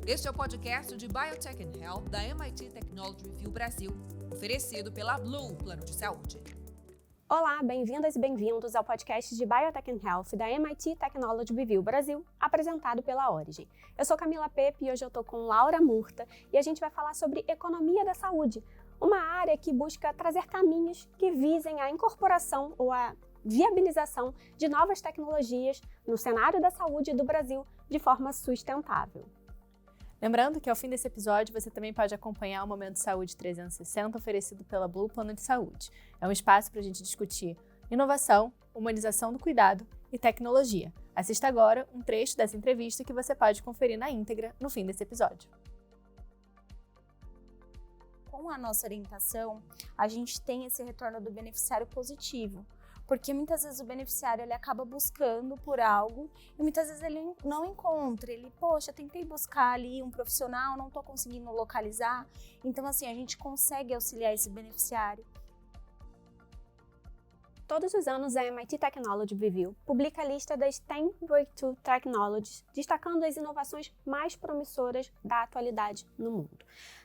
Este é o podcast de Biotech and Health da MIT Technology Review Brasil, oferecido pela Blue Plano de Saúde. Olá, bem-vindas e bem-vindos ao podcast de Biotech and Health da MIT Technology Review Brasil, apresentado pela Origin. Eu sou Camila Pepe e hoje eu estou com Laura Murta e a gente vai falar sobre economia da saúde, uma área que busca trazer caminhos que visem a incorporação ou a viabilização de novas tecnologias no cenário da saúde do Brasil de forma sustentável. Lembrando que ao fim desse episódio você também pode acompanhar o Momento Saúde 360 oferecido pela Blue Plano de Saúde. É um espaço para a gente discutir inovação, humanização do cuidado e tecnologia. Assista agora um trecho dessa entrevista que você pode conferir na íntegra no fim desse episódio. Com a nossa orientação, a gente tem esse retorno do beneficiário positivo, porque muitas vezes o beneficiário ele acaba buscando por algo e muitas vezes ele não encontra, tentei buscar ali um profissional, não estou conseguindo localizar, então assim, a gente consegue auxiliar esse beneficiário. Todos os anos, a MIT Technology Review publica a lista das 10 Breakthrough Technologies, destacando as inovações mais promissoras da atualidade no mundo.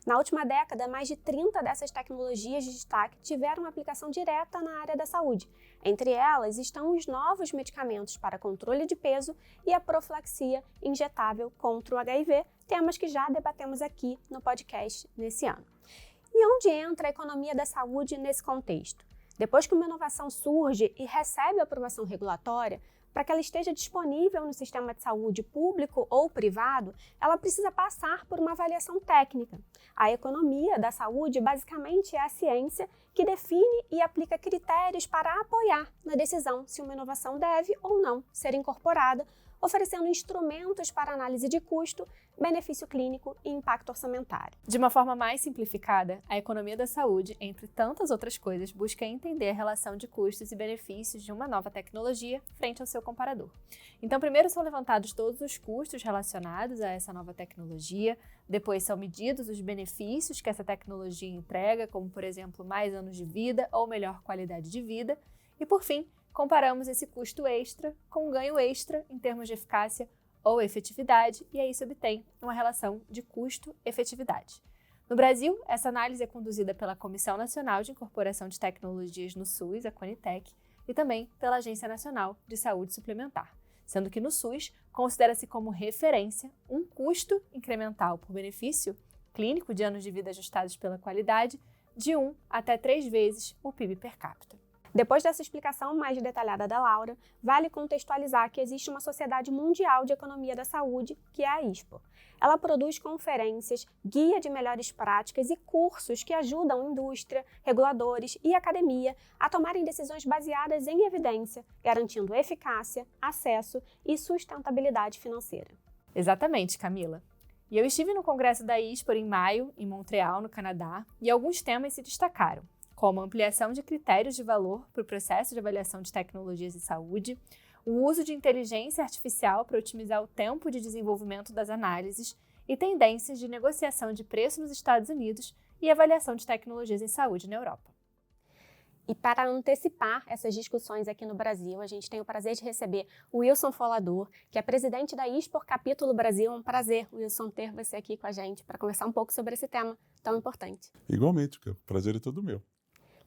Na última década, mais de 30 dessas tecnologias de destaque tiveram aplicação direta na área da saúde. Entre elas estão os novos medicamentos para controle de peso e a profilaxia injetável contra o HIV, temas que já debatemos aqui no podcast nesse ano. E onde entra a economia da saúde nesse contexto? Depois que uma inovação surge e recebe aprovação regulatória, para que ela esteja disponível no sistema de saúde público ou privado, ela precisa passar por uma avaliação técnica. A economia da saúde basicamente é a ciência que define e aplica critérios para apoiar na decisão se uma inovação deve ou não ser incorporada, oferecendo instrumentos para análise de custo, benefício clínico e impacto orçamentário. De uma forma mais simplificada, a economia da saúde, entre tantas outras coisas, busca entender a relação de custos e benefícios de uma nova tecnologia frente ao seu comparador. Então, primeiro são levantados todos os custos relacionados a essa nova tecnologia, depois são medidos os benefícios que essa tecnologia entrega, como, por exemplo, mais anos de vida ou melhor qualidade de vida, e, por fim, comparamos esse custo extra com um ganho extra em termos de eficácia ou efetividade, e aí se obtém uma relação de custo-efetividade. No Brasil, essa análise é conduzida pela Comissão Nacional de Incorporação de Tecnologias no SUS, a Conitec, e também pela Agência Nacional de Saúde Suplementar, sendo que no SUS considera-se como referência um custo incremental por benefício clínico de anos de vida ajustados pela qualidade de 1 até 3 vezes o PIB per capita. Depois dessa explicação mais detalhada da Laura, vale contextualizar que existe uma Sociedade Mundial de Economia da Saúde, que é a ISPOR. Ela produz conferências, guia de melhores práticas e cursos que ajudam a indústria, reguladores e academia a tomarem decisões baseadas em evidência, garantindo eficácia, acesso e sustentabilidade financeira. Exatamente, Camila. E eu estive no congresso da ISPOR em maio, em Montreal, no Canadá, e alguns temas se destacaram, como a ampliação de critérios de valor para o processo de avaliação de tecnologias de saúde, o uso de inteligência artificial para otimizar o tempo de desenvolvimento das análises e tendências de negociação de preço nos Estados Unidos e avaliação de tecnologias em saúde na Europa. E para antecipar essas discussões aqui no Brasil, a gente tem o prazer de receber o Wilson Folador, que é presidente da ISPOR Capítulo Brasil. É um prazer, Wilson, ter você aqui com a gente para conversar um pouco sobre esse tema tão importante. Igualmente, o prazer é todo meu.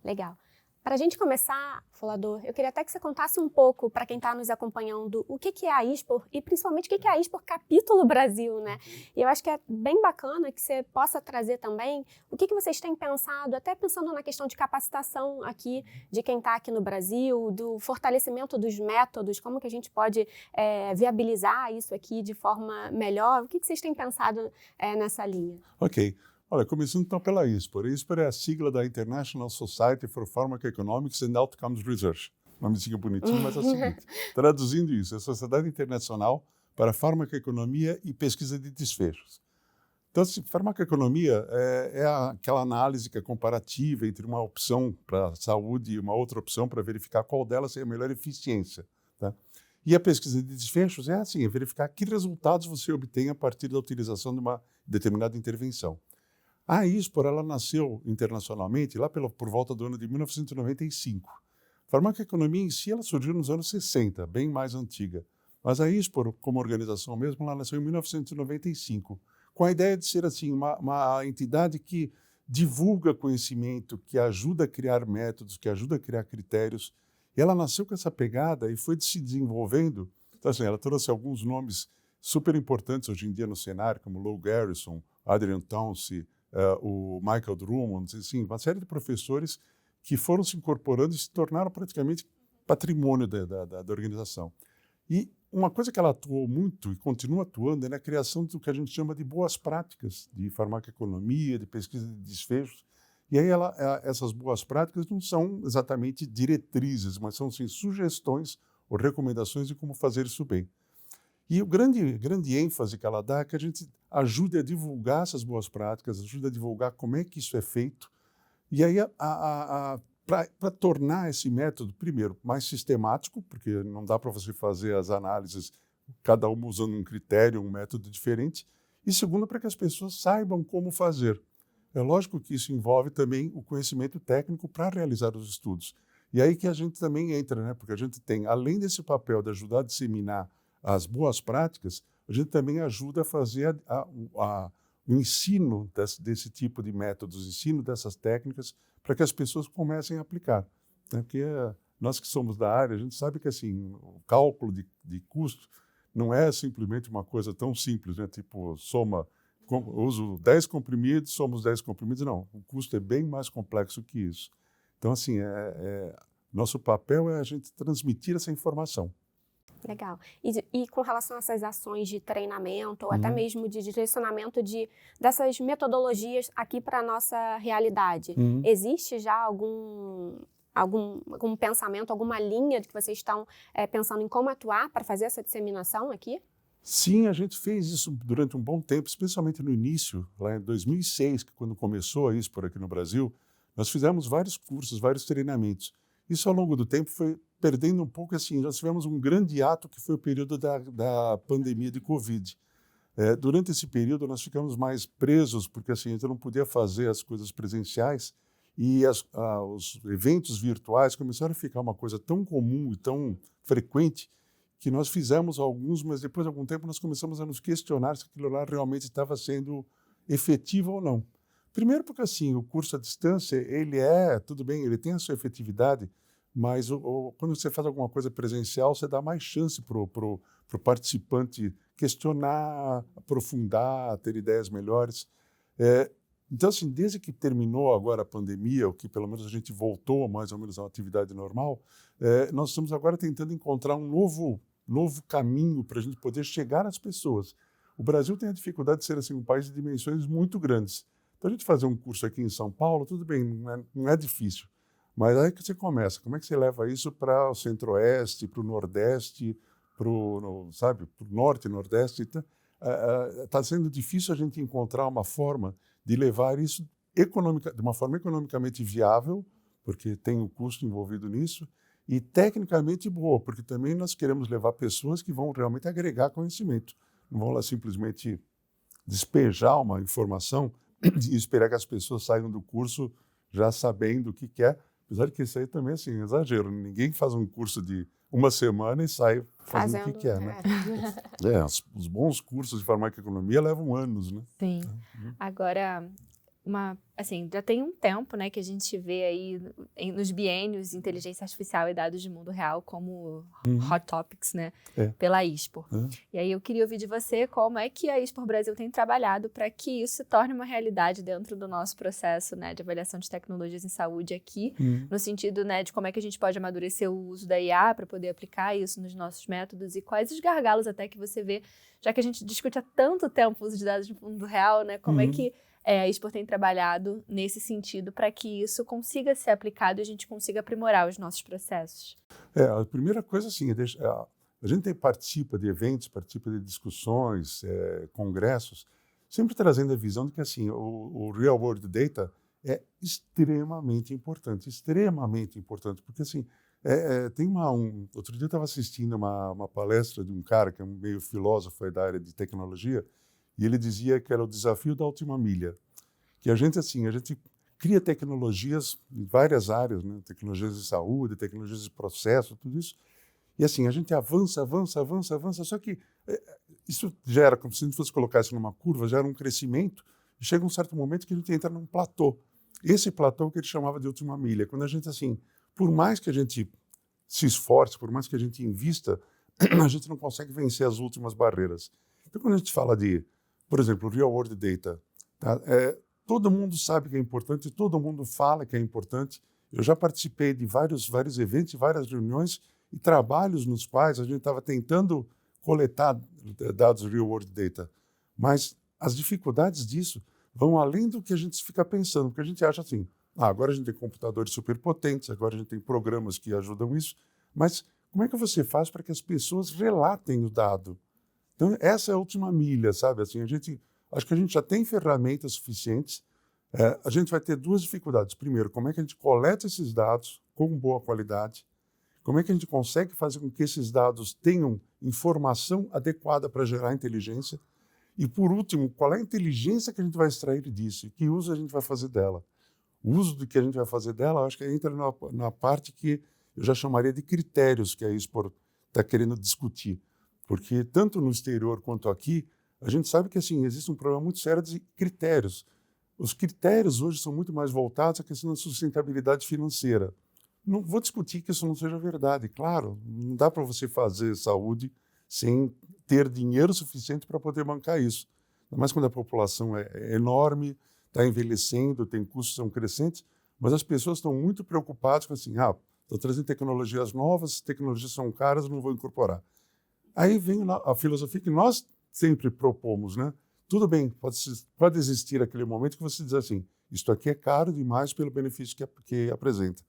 Legal. Para a gente começar, Folador, eu queria até que você contasse um pouco para quem está nos acompanhando o que é a ISPOR e principalmente o que é a ISPOR Capítulo Brasil, né? E eu acho que é bem bacana que você possa trazer também o que vocês têm pensado, até pensando na questão de capacitação aqui de quem está aqui no Brasil, do fortalecimento dos métodos, como que a gente pode viabilizar isso aqui de forma melhor. O que vocês têm pensado nessa linha? Ok. Olha, começando então pela ISPOR. A ISPOR é a sigla da International Society for Pharmacoeconomics and Outcomes Research. Nomezinho bonitinho, mas é o seguinte. Traduzindo isso, é a Sociedade Internacional para Farmacoeconomia e Pesquisa de Desfechos. Então, farmacoeconomia é aquela análise que é comparativa entre uma opção para a saúde e uma outra opção para verificar qual delas tem a melhor eficiência. Tá? E a pesquisa de desfechos é assim, é verificar que resultados você obtém a partir da utilização de uma determinada intervenção. A ISPOR, ela nasceu internacionalmente lá por volta do ano de 1995. A farmacoeconomia em si, ela surgiu nos anos 60, bem mais antiga. Mas a ISPOR, como organização mesmo, ela nasceu em 1995, com a ideia de ser assim uma entidade que divulga conhecimento, que ajuda a criar métodos, que ajuda a criar critérios. E ela nasceu com essa pegada e foi se desenvolvendo. Então, assim, ela trouxe alguns nomes super importantes hoje em dia no cenário, como Lou Garrison, Adrian Townsend, o Michael Drummond, assim, uma série de professores que foram se incorporando e se tornaram praticamente patrimônio da organização. E uma coisa que ela atuou muito e continua atuando é na criação do que a gente chama de boas práticas de farmacoeconomia, de pesquisa de desfechos. E aí essas boas práticas não são exatamente diretrizes, mas são sim, sugestões ou recomendações de como fazer isso bem. E o grande ênfase que ela dá é que a gente ajude a divulgar essas boas práticas, ajude a divulgar como é que isso é feito. E aí, para tornar esse método, primeiro, mais sistemático, porque não dá para você fazer as análises, cada uma usando um critério, um método diferente. E segundo, para que as pessoas saibam como fazer. É lógico que isso envolve também o conhecimento técnico para realizar os estudos. E aí que a gente também entra, né? Porque a gente tem, além desse papel de ajudar a disseminar as boas práticas, a gente também ajuda a fazer o ensino desse tipo de métodos, o ensino dessas técnicas, para que as pessoas comecem a aplicar. Né? Porque nós que somos da área, a gente sabe que assim, o cálculo de custo não é simplesmente uma coisa tão simples, né? Tipo, uso 10 comprimidos, somos 10 comprimidos. Não, o custo é bem mais complexo que isso. Então, assim, nosso papel é a gente transmitir essa informação. Legal. E com relação a essas ações de treinamento, ou até mesmo de direcionamento dessas metodologias aqui para a nossa realidade, existe já algum pensamento, alguma linha de que vocês estão pensando em como atuar para fazer essa disseminação aqui? Sim, a gente fez isso durante um bom tempo, especialmente no início, lá em 2006, que quando começou a ISPOR aqui no Brasil, nós fizemos vários cursos, vários treinamentos. Isso, ao longo do tempo, foi perdendo um pouco, assim, nós tivemos um grande ato que foi o período da pandemia de Covid. Durante esse período, nós ficamos mais presos, porque assim, a gente não podia fazer as coisas presenciais e os eventos virtuais começaram a ficar uma coisa tão comum e tão frequente que nós fizemos alguns, mas depois de algum tempo nós começamos a nos questionar se aquilo lá realmente estava sendo efetivo ou não. Primeiro porque assim, o curso à distância, tudo bem, ele tem a sua efetividade, mas quando você faz alguma coisa presencial, você dá mais chance para o participante questionar, aprofundar, ter ideias melhores. Então, assim, desde que terminou agora a pandemia, ou que pelo menos a gente voltou mais ou menos a uma atividade normal, nós estamos agora tentando encontrar um novo caminho para a gente poder chegar às pessoas. O Brasil tem a dificuldade de ser assim, um país de dimensões muito grandes. Então, a gente fazer um curso aqui em São Paulo, tudo bem, não é difícil. Mas aí que você começa, como é que você leva isso para o Centro-Oeste, para o Nordeste, para o Norte e Nordeste? Está sendo difícil a gente encontrar uma forma de levar isso de uma forma economicamente viável, porque tem o custo envolvido nisso, e tecnicamente boa, porque também nós queremos levar pessoas que vão realmente agregar conhecimento. Não vão lá simplesmente despejar uma informação e esperar que as pessoas saiam do curso já sabendo o que quer. Apesar de que isso aí também assim, é exagero. Ninguém faz um curso de uma semana e sai fazendo o que quer, né? Os bons cursos de farmacoeconomia levam anos, né? Sim. Agora, já tem um tempo, né, que a gente vê aí nos biênios inteligência artificial e dados de mundo real como hot topics, né, pela ISPOR. E aí eu queria ouvir de você como é que a ISPOR Brasil tem trabalhado para que isso se torne uma realidade dentro do nosso processo, né, de avaliação de tecnologias em saúde aqui, no sentido, né, de como é que a gente pode amadurecer o uso da IA para poder aplicar isso nos nossos métodos e quais os gargalos até que você vê, já que a gente discute há tanto tempo o uso de dados de mundo real, né, como é que a ISPOR tem trabalhado nesse sentido para que isso consiga ser aplicado e a gente consiga aprimorar os nossos processos? A primeira coisa, assim, a gente participa de eventos, participa de discussões, congressos, sempre trazendo a visão de que assim, o Real World Data é extremamente importante, porque assim, outro dia eu estava assistindo uma palestra de um cara que é um meio filósofo da área de tecnologia, e ele dizia que era o desafio da última milha, que a gente cria tecnologias em várias áreas, né? Tecnologias de saúde, tecnologias de processo, tudo isso, E assim, a gente avança, só que isso gera, como se a gente fosse colocar isso numa curva, gera um crescimento, e chega um certo momento que a gente entra num platô. Esse platô que ele chamava de última milha, quando a gente, assim, por mais que a gente se esforce, por mais que a gente invista, a gente não consegue vencer as últimas barreiras. Então, quando a gente fala de, por exemplo, real world data, tá? Todo mundo sabe que é importante, todo mundo fala que é importante. Eu já participei de vários eventos, várias reuniões e trabalhos nos quais a gente estava tentando coletar dados real world data. Mas as dificuldades disso vão além do que a gente fica pensando, porque a gente acha assim, agora a gente tem computadores superpotentes, agora a gente tem programas que ajudam isso, mas como é que você faz para que as pessoas relatem o dado? Então, essa é a última milha, sabe? Assim, acho que a gente já tem ferramentas suficientes. A gente vai ter duas dificuldades. Primeiro, como é que a gente coleta esses dados com boa qualidade? Como é que a gente consegue fazer com que esses dados tenham informação adequada para gerar inteligência? E, por último, qual é a inteligência que a gente vai extrair disso? E que uso a gente vai fazer dela? O uso do que a gente vai fazer dela, acho que entra na parte que eu já chamaria de critérios que a Expor está querendo discutir. Porque, tanto no exterior quanto aqui, a gente sabe que assim, existe um problema muito sério de critérios. Os critérios hoje são muito mais voltados à questão da sustentabilidade financeira. Não vou discutir que isso não seja verdade. Claro, não dá para você fazer saúde sem ter dinheiro suficiente para poder bancar isso. Ainda mais quando a população é enorme, está envelhecendo, tem custos que são crescentes, mas as pessoas estão muito preocupadas com assim, estou trazendo tecnologias novas, tecnologias são caras, não vou incorporar. Aí vem a filosofia que nós sempre propomos, né? Tudo bem, pode existir aquele momento que você diz assim, isto aqui é caro demais pelo benefício que apresenta.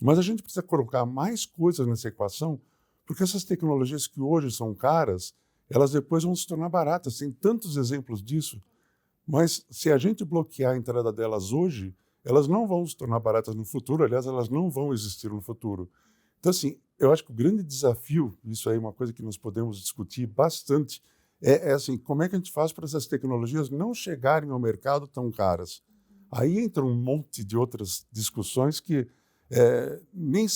Mas a gente precisa colocar mais coisas nessa equação, porque essas tecnologias que hoje são caras, elas depois vão se tornar baratas. Tem tantos exemplos disso, mas se a gente bloquear a entrada delas hoje, elas não vão se tornar baratas no futuro, aliás, elas não vão existir no futuro. Então, assim, eu acho que o grande desafio, isso aí é uma coisa que nós podemos discutir bastante, é assim, como é que a gente faz para essas tecnologias não chegarem ao mercado tão caras? Aí entra um monte de outras discussões que nem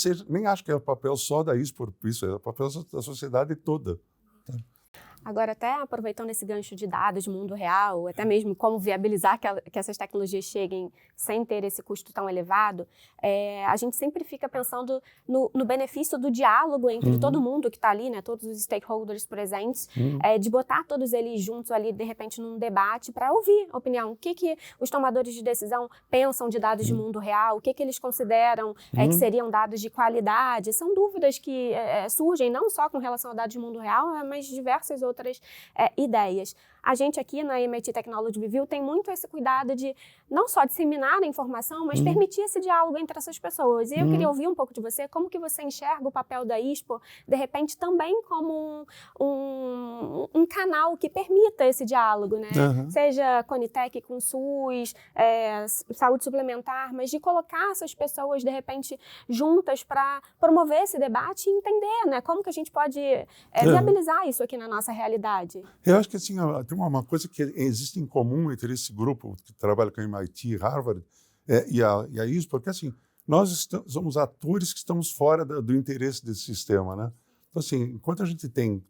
acho que é o papel só da Expor, isso é o papel da sociedade toda. Tá? Agora, até aproveitando esse gancho de dados de mundo real, até mesmo como viabilizar que essas tecnologias cheguem sem ter esse custo tão elevado, a gente sempre fica pensando no benefício do diálogo entre todo mundo que está ali, né, todos os stakeholders presentes, de botar todos eles juntos ali, de repente, num debate para ouvir a opinião. O que os tomadores de decisão pensam de dados de mundo real, o que eles consideram que seriam dados de qualidade. São dúvidas que surgem não só com relação a dados de mundo real, mas diversas outras ideias. A gente aqui na MIT Technology Review tem muito esse cuidado de não só disseminar a informação, mas permitir esse diálogo entre essas pessoas. E eu queria ouvir um pouco de você, como que você enxerga o papel da Expor, de repente também como um canal que permita esse diálogo, né? Seja Conitec com SUS, saúde suplementar, mas de colocar essas pessoas, de repente, juntas para promover esse debate e entender, né? Como que a gente pode viabilizar isso aqui na nossa realidade. Eu acho que assim, tem uma coisa que existe em comum entre esse grupo que trabalha com a MIT, Harvard e a ISO, porque assim, nós somos atores que estamos fora do interesse desse sistema, né? Então assim, enquanto a gente tem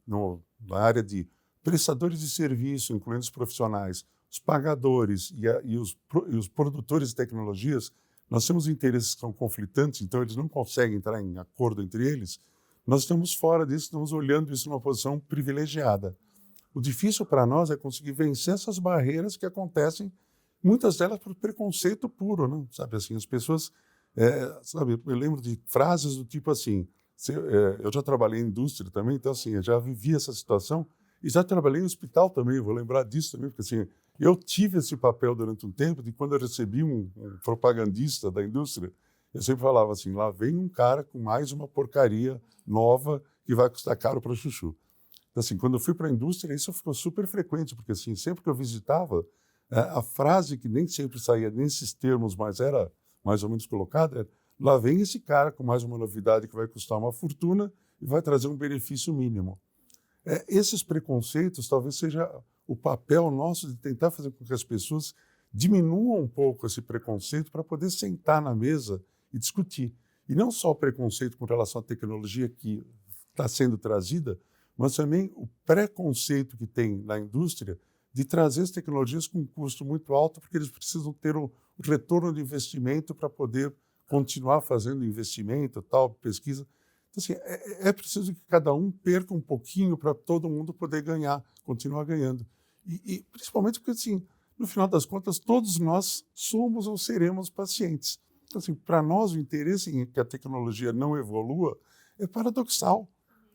na área de prestadores de serviço, incluindo os profissionais, os pagadores e os produtores de tecnologias, nós temos interesses que são conflitantes, então eles não conseguem entrar em acordo entre eles. Nós estamos fora disso, estamos olhando isso numa posição privilegiada. O difícil para nós é conseguir vencer essas barreiras que acontecem, muitas delas por preconceito puro, né? Sabe assim, as pessoas, sabe, eu lembro de frases do tipo assim, eu já trabalhei em indústria também, então assim, eu já vivi essa situação e já trabalhei em hospital também, vou lembrar disso também, porque assim, eu tive esse papel durante um tempo de quando eu recebi um propagandista da indústria, eu sempre falava assim, lá vem um cara com mais uma porcaria nova que vai custar caro para chuchu. Então, assim, quando eu fui para a indústria, isso ficou super frequente, porque assim, sempre que eu visitava, a frase que nem sempre saía nesses termos, mas era mais ou menos colocada, era, lá vem esse cara com mais uma novidade que vai custar uma fortuna e vai trazer um benefício mínimo. Esses preconceitos talvez seja o papel nosso de tentar fazer com que as pessoas diminuam um pouco esse preconceito para poder sentar na mesa e discutir. E não só o preconceito com relação à tecnologia que está sendo trazida, mas também o preconceito que tem na indústria de trazer as tecnologias com um custo muito alto, porque eles precisam ter o retorno de investimento para poder continuar fazendo investimento, tal, pesquisa. Então, assim, é preciso que cada um perca um pouquinho para todo mundo poder ganhar, continuar ganhando. E principalmente porque, assim, no final das contas, todos nós somos ou seremos pacientes. Então, assim, para nós, o interesse em que a tecnologia não evolua é paradoxal.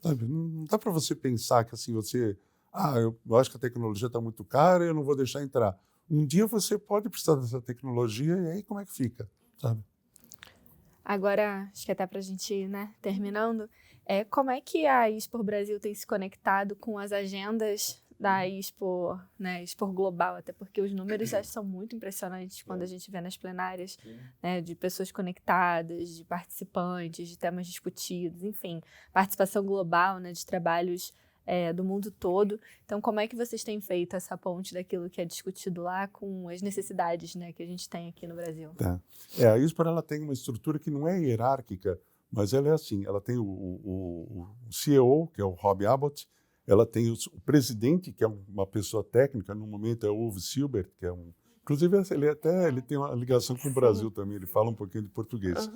Sabe? Não dá para você pensar que assim, eu acho que a tecnologia está muito cara e eu não vou deixar entrar. Um dia você pode precisar dessa tecnologia e aí como é que fica? Sabe? Agora, acho que até para a gente ir, né, terminando, como é que a Expor Brasil tem se conectado com as agendas da Expor, né, Expor Global, até porque os números já são muito impressionantes quando a gente vê nas plenárias, né, de pessoas conectadas, de participantes, de temas discutidos, enfim, participação global, né, de trabalhos do mundo todo. Então, como é que vocês têm feito essa ponte daquilo que é discutido lá com as necessidades, né, que a gente tem aqui no Brasil? Tá. A Expor ela tem uma estrutura que não é hierárquica, mas ela é assim, ela tem o CEO, que é o Rob Abbott, ela tem o presidente, que é uma pessoa técnica, no momento é o Uwe Silber, que é inclusive ele tem uma ligação com o Brasil também, ele fala um pouquinho de português.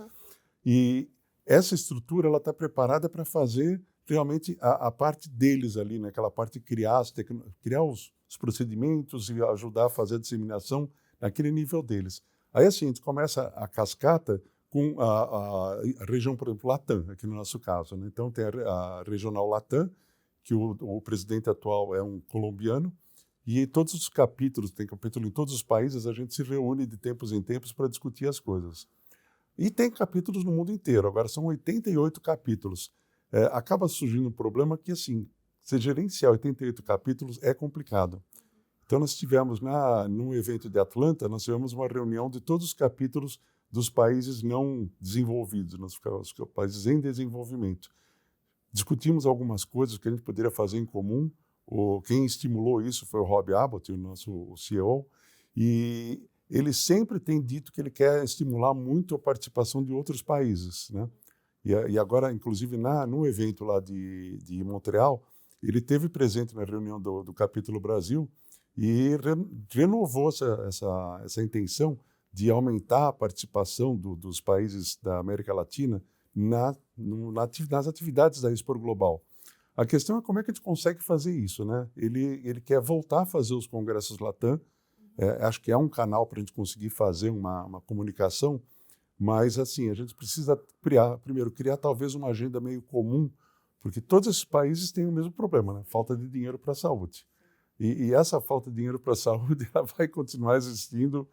E essa estrutura ela está preparada para fazer realmente a parte deles ali, né? Aquela parte de criar os procedimentos e ajudar a fazer a disseminação naquele nível deles. Aí assim, a gente começa a cascata com a região, por exemplo, Latam, aqui no nosso caso, né? Então tem a regional Latam, que o presidente atual é um colombiano, e todos os capítulos, tem capítulo em todos os países, a gente se reúne de tempos em tempos para discutir as coisas. E tem capítulos no mundo inteiro, agora são 88 capítulos. Acaba surgindo um problema que, assim, se gerenciar 88 capítulos é complicado. Então, nós tivemos, num evento de Atlanta, nós tivemos uma reunião de todos os capítulos dos países não desenvolvidos, os países em desenvolvimento. Discutimos algumas coisas que a gente poderia fazer em comum. Quem estimulou isso foi o Rob Abbott, o nosso CEO, e ele sempre tem dito que ele quer estimular muito a participação de outros países, né? E agora, inclusive, no evento lá de Montreal, ele esteve presente na reunião do Capítulo Brasil e renovou essa intenção de aumentar a participação dos países da América Latina nas atividades da Expor Global. A questão é como é que a gente consegue fazer isso, né? Ele quer voltar a fazer os congressos Latam, acho que é um canal para a gente conseguir fazer uma comunicação, mas assim, a gente precisa primeiro criar talvez uma agenda meio comum, porque todos esses países têm o mesmo problema, né? Falta de dinheiro para a saúde. E essa falta de dinheiro para a saúde ela vai continuar existindo,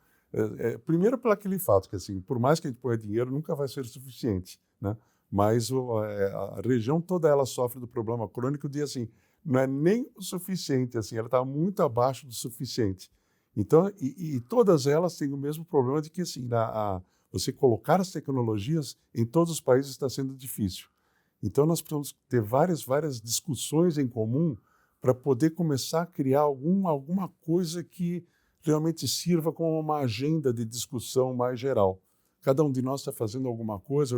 primeiro pelo aquele fato que, assim, por mais que a gente ponha dinheiro, nunca vai ser suficiente, né? Mas a região toda ela sofre do problema crônico de, assim, não é nem o suficiente, assim, ela está muito abaixo do suficiente. Então, e todas elas têm o mesmo problema de que, assim, você colocar as tecnologias em todos os países está sendo difícil. Então, nós precisamos ter várias discussões em comum para poder começar a criar alguma coisa que realmente sirva como uma agenda de discussão mais geral. Cada um de nós está fazendo alguma coisa.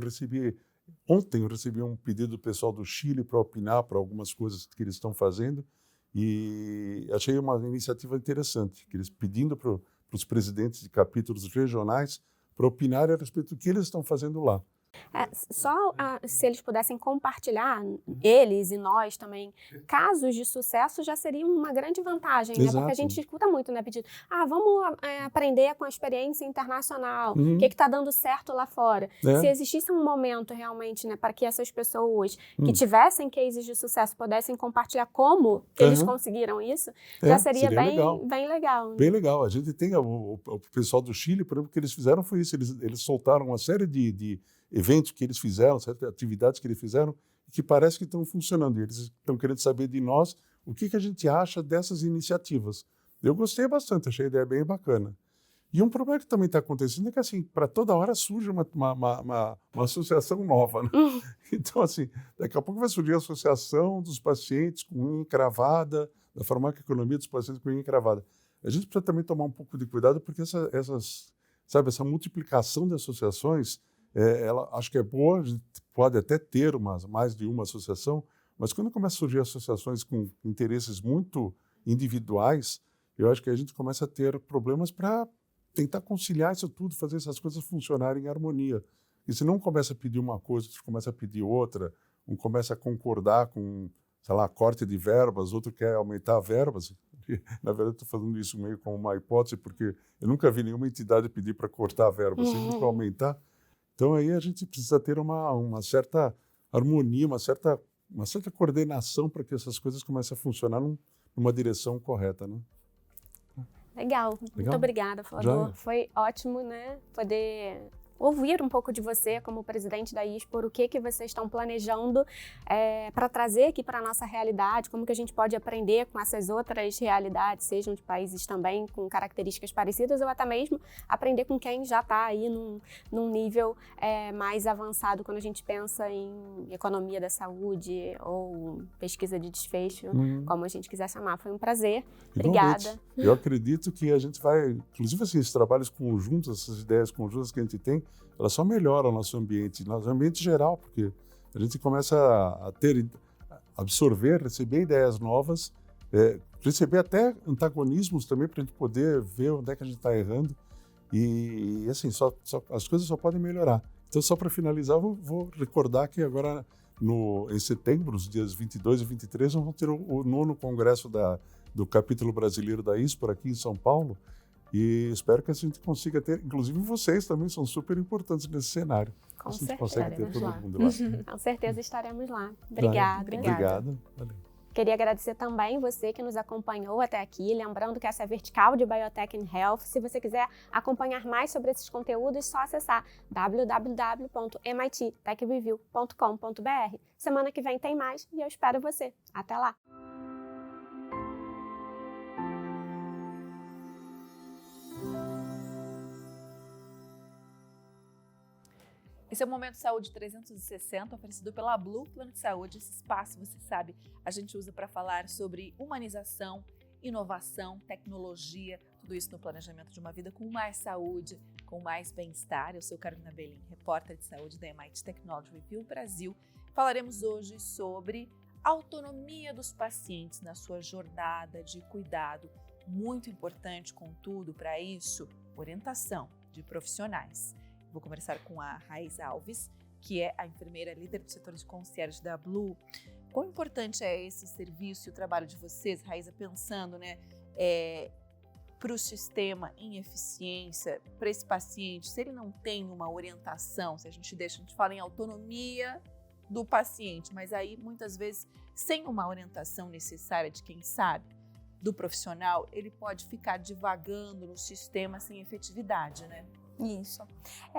Ontem eu recebi um pedido do pessoal do Chile para opinar para algumas coisas que eles estão fazendo e achei uma iniciativa interessante, que eles pedindo para os presidentes de capítulos regionais para opinarem a respeito do que eles estão fazendo lá. Se eles pudessem compartilhar, eles e nós também, casos de sucesso já seria uma grande vantagem, né? Porque a gente escuta muito, né, pedido, vamos aprender com a experiência internacional, o que está dando certo lá fora. Se existisse um momento realmente, né, para que essas pessoas que tivessem cases de sucesso pudessem compartilhar como eles conseguiram isso, já seria bem legal. Né? Bem legal. A gente tem o pessoal do Chile, por exemplo, o que eles fizeram foi isso, eles soltaram uma série de eventos que eles fizeram, certas atividades que eles fizeram, que parece que estão funcionando. E eles estão querendo saber de nós o que a gente acha dessas iniciativas. Eu gostei bastante, achei a ideia bem bacana. E um problema que também está acontecendo é que, assim, para toda hora surge uma associação nova. Né? Então, assim, daqui a pouco vai surgir a associação dos pacientes com unha encravada, da farmacoeconomia dos pacientes com unha encravada. A gente precisa também tomar um pouco de cuidado, porque essa multiplicação de associações, ela acho que é boa, a gente pode até ter mais de uma associação, Mas quando começa a surgir associações com interesses muito individuais, eu acho que a gente começa a ter problemas para tentar conciliar isso tudo, fazer essas coisas funcionarem em harmonia. E se não começa a pedir uma coisa, outro começa a pedir outra, um começa a concordar com, sei lá, corte de verbas, outro quer aumentar verbas. Na verdade, estou fazendo isso meio como uma hipótese, porque eu nunca vi nenhuma entidade pedir para cortar verbas, sempre para aumentar. Então, aí a gente precisa ter uma certa harmonia, uma certa coordenação para que essas coisas comecem a funcionar numa direção correta, né? Legal. Muito obrigada, Flávio. Foi ótimo, né, poder ouvir um pouco de você como presidente da ISPOR, o que vocês estão planejando para trazer aqui para a nossa realidade, como que a gente pode aprender com essas outras realidades, sejam de países também com características parecidas ou até mesmo aprender com quem já está aí num nível mais avançado quando a gente pensa em economia da saúde ou pesquisa de desfecho, como a gente quiser chamar. Foi um prazer. Obrigada. Eu acredito que a gente vai, inclusive assim, esses trabalhos conjuntos, essas ideias conjuntas que a gente tem, elas só melhoram o nosso ambiente geral, porque a gente começa a absorver, receber ideias novas, receber até antagonismos também para a gente poder ver onde é que a gente está errando e assim, as coisas só podem melhorar. Então, só para finalizar, vou recordar que agora em setembro, os dias 22 e 23, vamos ter o 9º congresso do capítulo brasileiro da ISPOR aqui em São Paulo. E espero que a gente consiga ter, inclusive vocês também são super importantes nesse cenário. Com a gente certeza. consegue ter todo mundo lá. Com certeza estaremos lá. Obrigada. Obrigado. Valeu. Queria agradecer também você que nos acompanhou até aqui, lembrando que essa é a vertical de Biotech and Health. Se você quiser acompanhar mais sobre esses conteúdos, é só acessar www.mittechreview.com.br. Semana que vem tem mais e eu espero você. Até lá! Esse é o Momento Saúde 360, oferecido pela Blue Plano de Saúde. Esse espaço, você sabe, a gente usa para falar sobre humanização, inovação, tecnologia, tudo isso no planejamento de uma vida com mais saúde, com mais bem-estar. Eu sou Carolina Belin, repórter de saúde da MIT Technology Review Brasil. Falaremos hoje sobre autonomia dos pacientes na sua jornada de cuidado. Muito importante, contudo, para isso, orientação de profissionais. Vou conversar com a Raíza Alves, que é a enfermeira líder do setor de concierge da Blue. Quão importante é esse serviço e o trabalho de vocês, Raíza, pensando, né, para o sistema em eficiência, para esse paciente, se ele não tem uma orientação, se a gente fala em autonomia do paciente, mas aí muitas vezes sem uma orientação necessária de quem sabe, do profissional, ele pode ficar divagando no sistema sem efetividade, né? Isso.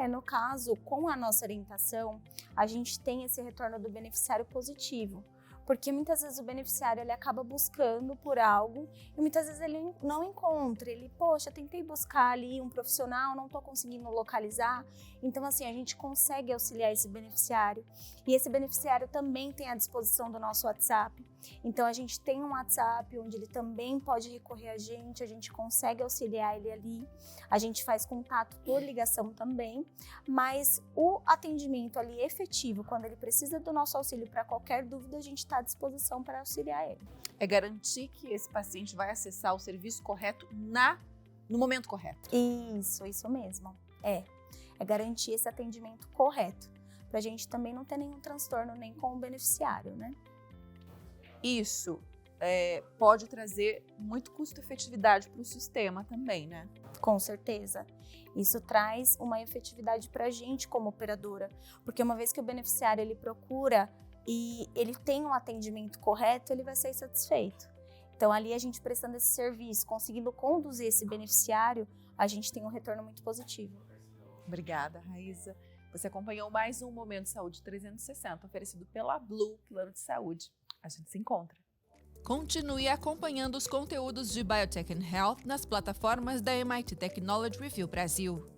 No caso, com a nossa orientação, a gente tem esse retorno do beneficiário positivo, porque muitas vezes o beneficiário ele acaba buscando por algo e muitas vezes ele não encontra, poxa, tentei buscar ali um profissional, não estou conseguindo localizar, então assim, a gente consegue auxiliar esse beneficiário e esse beneficiário também tem à disposição do nosso WhatsApp, então a gente tem um WhatsApp onde ele também pode recorrer a gente consegue auxiliar ele ali, a gente faz contato por ligação também, mas o atendimento ali efetivo, quando ele precisa do nosso auxílio para qualquer dúvida, a gente está à disposição para auxiliar ele. É garantir que esse paciente vai acessar o serviço correto no momento correto. Isso mesmo. É garantir esse atendimento correto, para a gente também não ter nenhum transtorno nem com o beneficiário, né? Isso pode trazer muito custo-efetividade para o sistema também, né? Com certeza. Isso traz uma efetividade para a gente como operadora, porque uma vez que o beneficiário ele procura e ele tem um atendimento correto, ele vai ser satisfeito. Então, ali a gente prestando esse serviço, conseguindo conduzir esse beneficiário, a gente tem um retorno muito positivo. Obrigada, Raíza. Você acompanhou mais um Momento Saúde 360, oferecido pela Blue Plano de Saúde. A gente se encontra. Continue acompanhando os conteúdos de Biotech and Health nas plataformas da MIT Technology Review Brasil.